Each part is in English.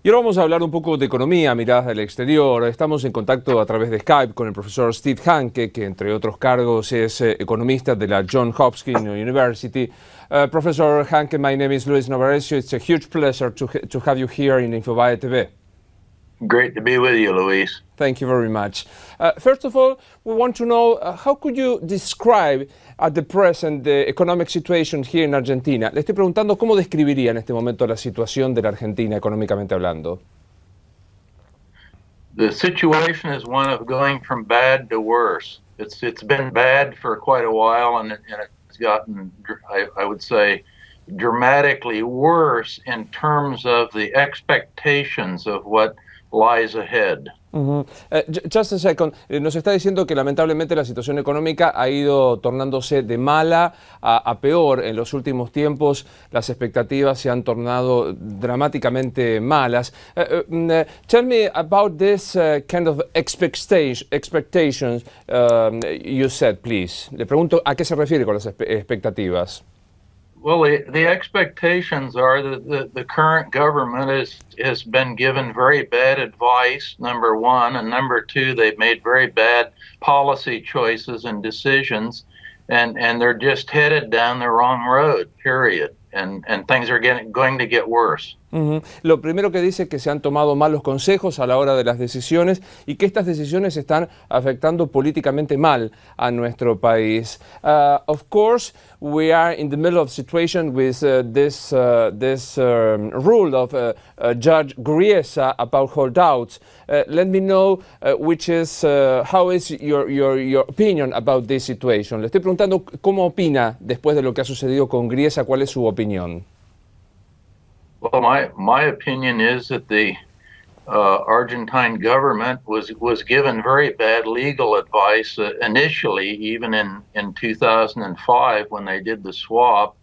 Y ahora vamos a hablar un poco de economía, miradas del exterior. Estamos en contacto a través de Skype con el profesor Steve Hanke, que entre otros cargos es economista de la Hopkins University. Professor Hanke, my name is Luis Novarecio. It's a huge pleasure to have you here in Infobae TV. Great to be with you, Luis. Thank you very much. First of all, we want to know how could you describe at the present the economic situation here in Argentina. Le estoy preguntando cómo describiría en este momento la situación de la Argentina económicamente hablando. The situation is one of going from bad to worse. It's been bad for quite a while, and it's gotten, I would say, dramatically worse in terms of the expectations of what lies ahead. Just a second. Nos está diciendo que lamentablemente la situación económica ha ido tornándose de mala a peor en los últimos tiempos. Las expectativas se han tornado dramáticamente malas. Tell me about this kind of expectations you said, please. Le pregunto a qué se refiere con las expectativas. Well, the expectations are that the current government has been given very bad advice, number one, and number two, they've made very bad policy choices and decisions, and they're just headed down the wrong road, period. And things are going to get worse. Lo primero que dice es que se han tomado malos consejos a la hora de las decisiones y que estas decisiones están afectando políticamente mal a nuestro país. Of course, we are in the middle of a situation with this rule of Judge Griesa about holdouts. Let me know how is your opinion about this situation. Le estoy preguntando cómo opina después de lo que ha sucedido con Griesa, cuál es su opinión. Well, my opinion is that the Argentine government was given very bad legal advice initially, even in 2005 when they did the swap,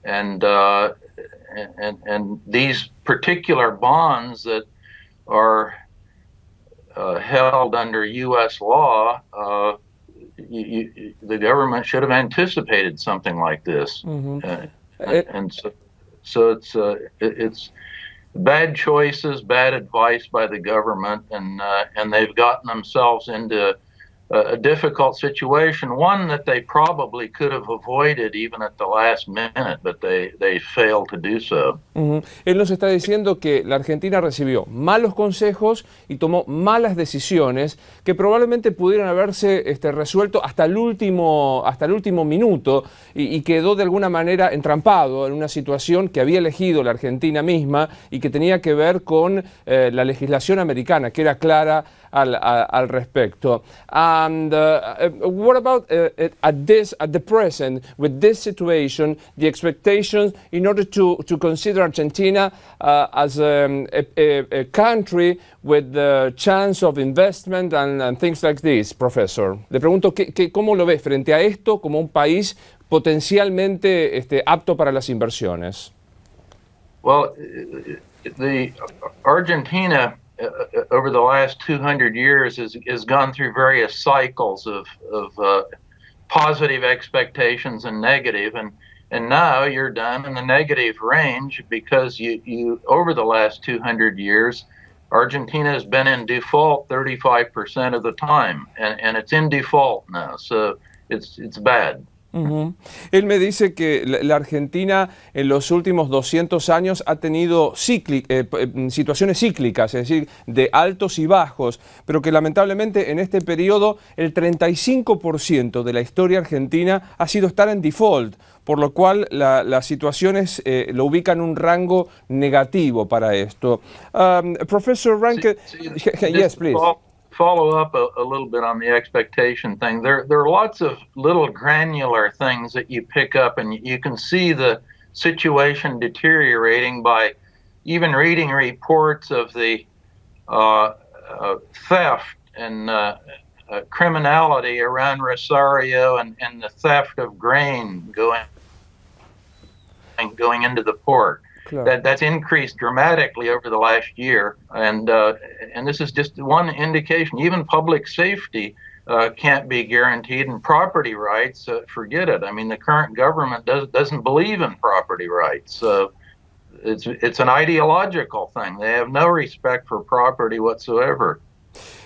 and these particular bonds that are held under U.S. law, the government should have anticipated something like this, and so it's bad choices, bad advice by the government, and they've gotten themselves into a difficult situation, one that they probably could have avoided even at the last minute, but they failed to do so. Él nos está diciendo que la Argentina recibió malos consejos y tomó malas decisiones que probablemente pudieran haberse resuelto hasta el último minuto y quedó de alguna manera entrampado en una situación que había elegido la Argentina misma y que tenía que ver con la legislación americana, que era clara al respecto. And what about at the present, with this situation, the expectations in order to consider Argentina as a country with the chance of investment and things like this, Professor? Le pregunto ¿cómo lo ves frente a esto como un país potencialmente apto para las inversiones? Well, the Argentina over the last 200 years has gone through various cycles of positive expectations and negative, and now you're down in the negative range because you over the last 200 years, Argentina has been in default 35% of the time, and it's in default now, so it's bad. Él me dice que la Argentina en los últimos 200 años ha tenido situaciones cíclicas, es decir, de altos y bajos, pero que lamentablemente en este periodo el 35% de la historia argentina ha sido estar en default, por lo cual las situaciones lo ubican en un rango negativo para esto. Profesor Hanke, yes, please. Follow up a little bit on the expectation thing. There are lots of little granular things that you pick up, and you can see the situation deteriorating by even reading reports of the theft and criminality around Rosario and the theft of grain going into the port. That's increased dramatically over the last year, and this is just one indication. Even public safety can't be guaranteed, and property rights, forget it. I mean, the current government doesn't believe in property rights. So it's an ideological thing. They have no respect for property whatsoever.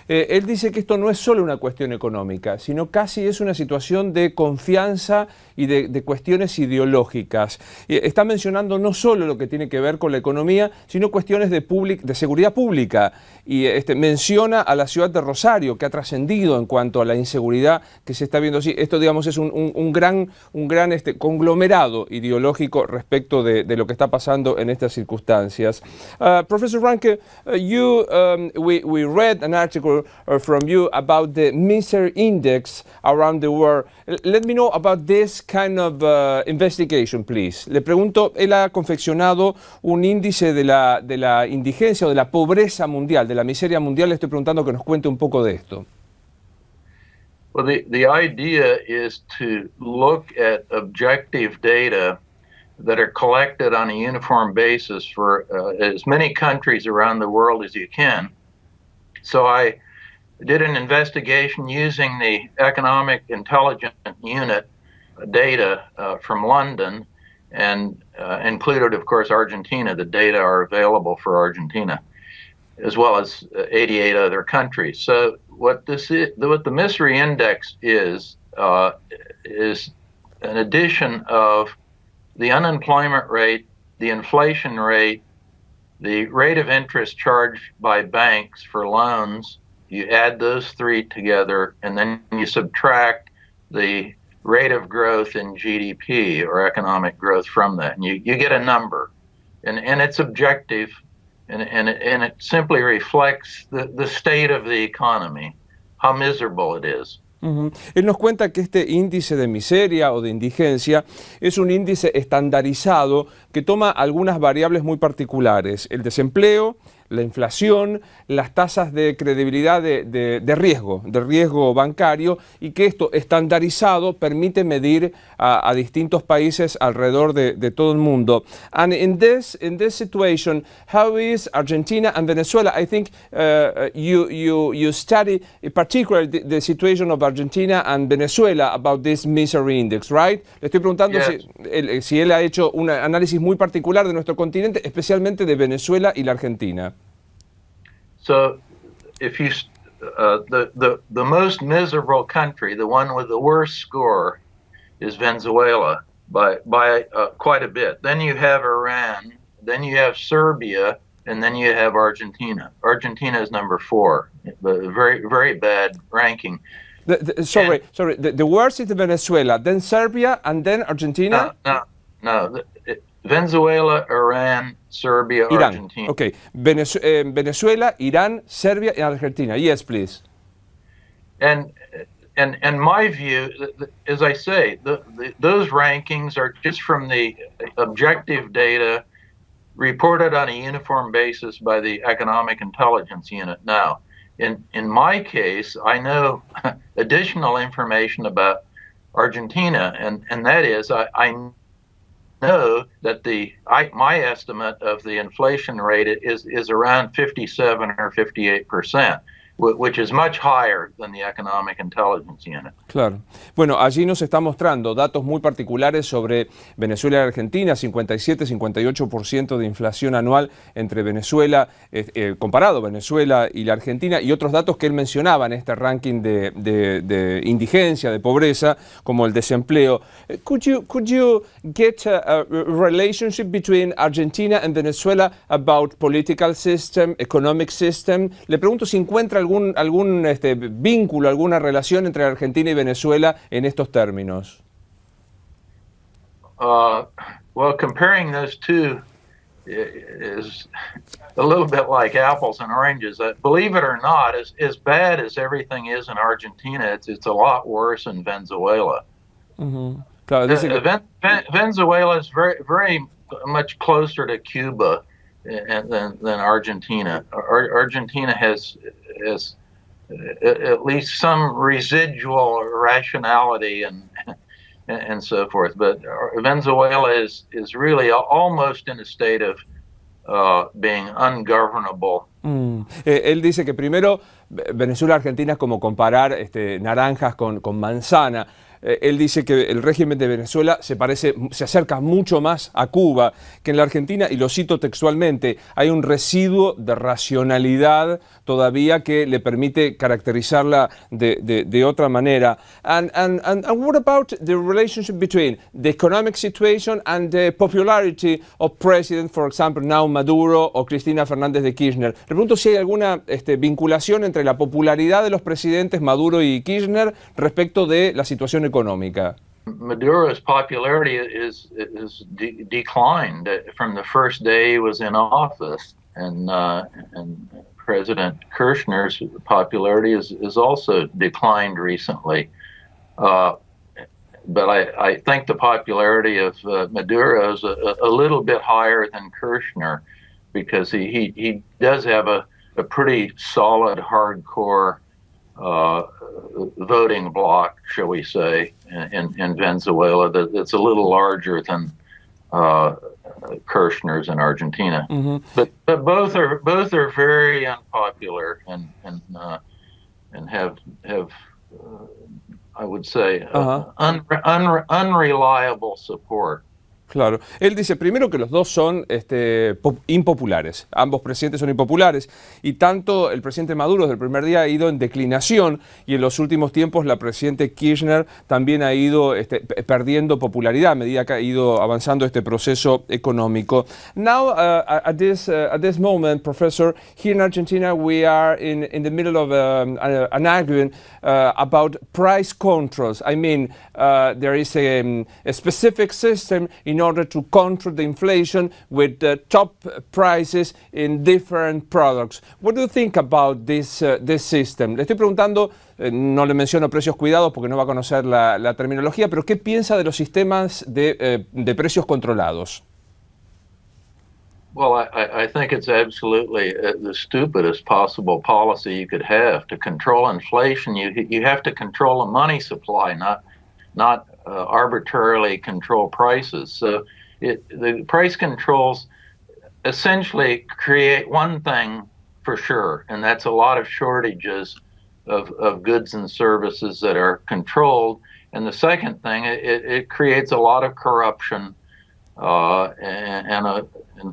Él dice que esto no es solo una cuestión económica, sino casi es una situación de confianza y de cuestiones ideológicas. Está mencionando no solo lo que tiene que ver con la economía, sino cuestiones de seguridad pública. Y menciona a la ciudad de Rosario, que ha trascendido en cuanto a la inseguridad que se está viendo así. Esto, digamos, es un gran conglomerado ideológico respecto de lo que está pasando en estas circunstancias. Professor Hanke, we read an article from you about the misery index around the world. Let me know about this kind of investigation, please. Le pregunto, él ha confeccionado un índice de la indigencia o de la pobreza mundial, de la miseria mundial. Le estoy preguntando que nos cuente un poco de esto. Well, the idea is to look at objective data that are collected on a uniform basis for as many countries around the world as you can. So I did an investigation using the Economic Intelligence Unit data from London and included, of course, Argentina. The data are available for Argentina, as well as 88 other countries. So what the misery index is an addition of the unemployment rate, the inflation rate, the rate of interest charged by banks for loans. You add those three together, and then you subtract the rate of growth in GDP or economic growth from that, and you get a number. And it's objective, and it simply reflects the state of the economy, how miserable it is. Él nos cuenta que este índice de miseria o de indigencia es un índice estandarizado que toma algunas variables muy particulares: el desempleo, la inflación, las tasas de credibilidad de riesgo bancario, y que esto estandarizado permite medir a distintos países alrededor de todo el mundo. And in this situation, how is Argentina and Venezuela? I think you study particularly the situation of Argentina and Venezuela about this misery index, right? Le estoy preguntando si él ha hecho un análisis muy particular de nuestro continente, especialmente de Venezuela y la Argentina. So, if you the most miserable country, the one with the worst score, is Venezuela by quite a bit. Then you have Iran, then you have Serbia, and then you have Argentina. Argentina is number 4, very very bad ranking. The worst is Venezuela, then Serbia, and then Argentina? No. Venezuela, Iran, Serbia, Iran. Argentina. Okay. Venezuela, Iran, Serbia, and Argentina. Yes, please. And my view, as I say, those rankings are just from the objective data reported on a uniform basis by the Economic Intelligence Unit. Now, in my case, I know additional information about Argentina, and that is I know that my estimate of the inflation rate is around 57 or 58%, which is much higher than the Economic Intelligence Unit. Claro. Bueno, allí nos está mostrando datos muy particulares sobre Venezuela y Argentina: 57-58% de inflación anual entre Venezuela, comparado Venezuela y la Argentina, y otros datos que él mencionaba en este ranking de indigencia, de pobreza, como el desempleo. Could you get a relationship between Argentina and Venezuela about political system, economic system? Le pregunto si encuentra algún vínculo, alguna relación entre Argentina y Venezuela en estos términos. Well, comparing those two is a little bit like apples and oranges. Believe it or not, as bad as everything is in Argentina, it's a lot worse in Venezuela. Uh-huh. Claro, dice que Venezuela is very, very much closer to Cuba than Argentina. Argentina has at least some residual rationality and so forth, but Venezuela is really almost in a state of being ungovernable. Él dice que primero Venezuela y Argentina es como comparar naranjas con manzana. él dice que el régimen de Venezuela se acerca mucho más a Cuba que en la Argentina, y lo cito textualmente, hay un residuo de racionalidad todavía que le permite caracterizarla de otra manera. And what about the relationship between the economic situation and the popularity of President, for example, now Maduro o Cristina Fernández de Kirchner? Le pregunto si hay alguna vinculación entre la popularidad de los presidentes Maduro y Kirchner respecto de la situación económica. Maduro's popularity is declined from the first day he was in office, and President Kirchner's popularity is also declined recently. But I think the popularity of Maduro is a little bit higher than Kirchner, because he does have a pretty solid, hardcore voting bloc, shall we say, in Venezuela that's a little larger than Kirchner's in Argentina. Mm-hmm. But both are very unpopular and have I would say unreliable support. Claro. Él dice primero que los dos son impopulares. Ambos presidentes son impopulares. Y tanto el presidente Maduro desde el primer día ha ido en declinación, y en los últimos tiempos la presidente Kirchner también ha ido perdiendo popularidad a medida que ha ido avanzando este proceso económico. Now, at this moment, Professor, here in Argentina we are in the middle of an argument about price controls. I mean, there is a specific system in order to control the inflation with top prices in different products. What do you think about this system? Le estoy preguntando, no le menciono precios cuidados porque no va a conocer la terminología, pero ¿qué piensa de los sistemas de precios controlados? Well, I think it's absolutely the stupidest possible policy you could have. To control inflation, you have to control the money supply, not arbitrarily control prices. So the price controls essentially create one thing for sure, and that's a lot of shortages of goods and services that are controlled. And the second thing, it creates a lot of corruption and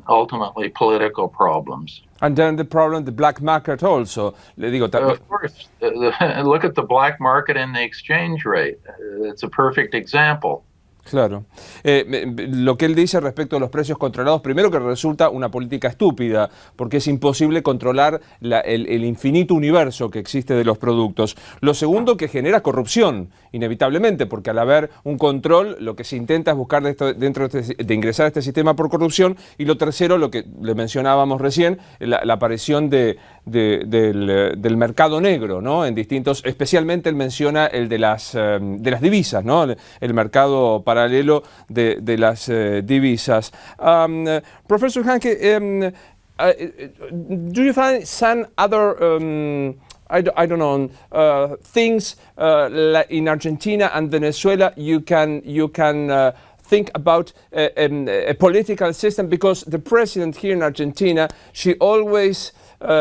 ultimately political problems. And then the problem, the black market also. Le digo, of course, look at the black market and the exchange rate. It's a perfect example. Claro. Lo que él dice respecto a los precios controlados, primero que resulta una política estúpida, porque es imposible controlar el infinito universo que existe de los productos. Lo segundo, que genera corrupción, inevitablemente, porque al haber un control, lo que se intenta es buscar dentro de ingresar a este sistema por corrupción. Y lo tercero, lo que le mencionábamos recién, la aparición del mercado negro, ¿no? En distintos, especialmente él menciona el de las divisas, ¿no? El mercado paralelo de las divisas. Professor Hanke, do you find some other I don't know things in Argentina and Venezuela you can think about a political system? Because the president here in Argentina, she always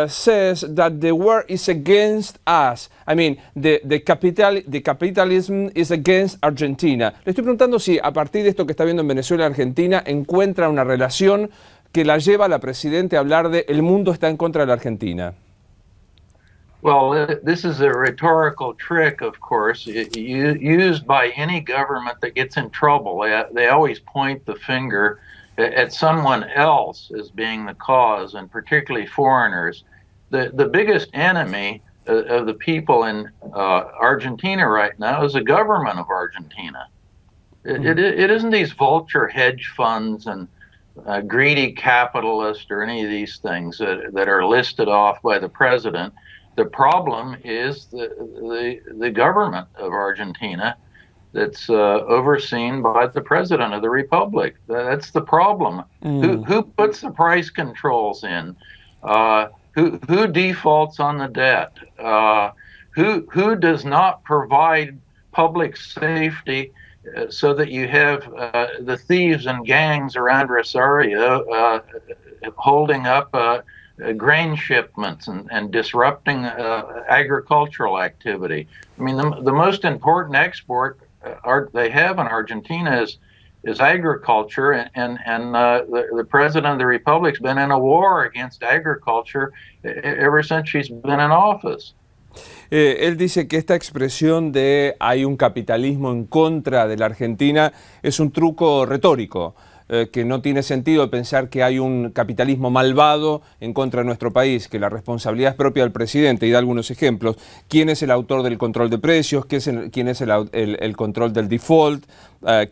says that the war is against us. I mean, the capitalism is against Argentina. Le estoy preguntando si a partir de esto que está viendo en Venezuela y Argentina encuentra una relación que la lleva a la presidenta a hablar de el mundo está en contra de la Argentina. Well, this is a rhetorical trick, of course, used by any government that gets in trouble. They always point the finger at someone else as being the cause, and particularly foreigners. The biggest enemy of the people in Argentina right now is the government of Argentina. It isn't these vulture hedge funds and greedy capitalists or any of these things that are listed off by the president. The problem is the government of Argentina that's overseen by the president of the republic. That's the problem. Who puts the price controls in? Who defaults on the debt? Who does not provide public safety so that you have the thieves and gangs around Rosario holding up grain shipments and disrupting agricultural activity? I mean, the most important export they have in Argentina is agriculture, and the president of the republic's been in a war against agriculture ever since she's been in office. Él dice que esta expresión de hay un capitalismo en contra de la Argentina es un truco retórico, que no tiene sentido pensar que hay un capitalismo malvado en contra de nuestro país, que la responsabilidad es propia del presidente, y da algunos ejemplos. ¿Quién es el autor del control de precios? ¿Quién es el control del default?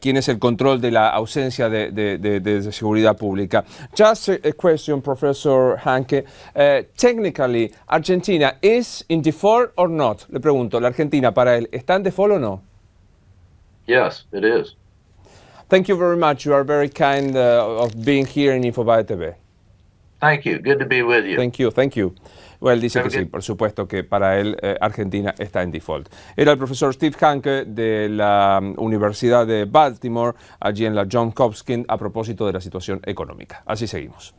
¿Quién es el control de la ausencia de seguridad pública? Just a question, Professor Hanke. Technically, Argentina is in default or not? Le pregunto, ¿la Argentina para él está en default o no? Yes, it is. Thank you very much. You are very kind of being here in Infobae TV. Thank you. Good to be with you. Thank you, thank you. Well, él dice que sí, por supuesto que para él Argentina está en default. Era el profesor Steve Hanke de la Universidad de Baltimore, allí en la Johns Hopkins, a propósito de la situación económica. Así seguimos.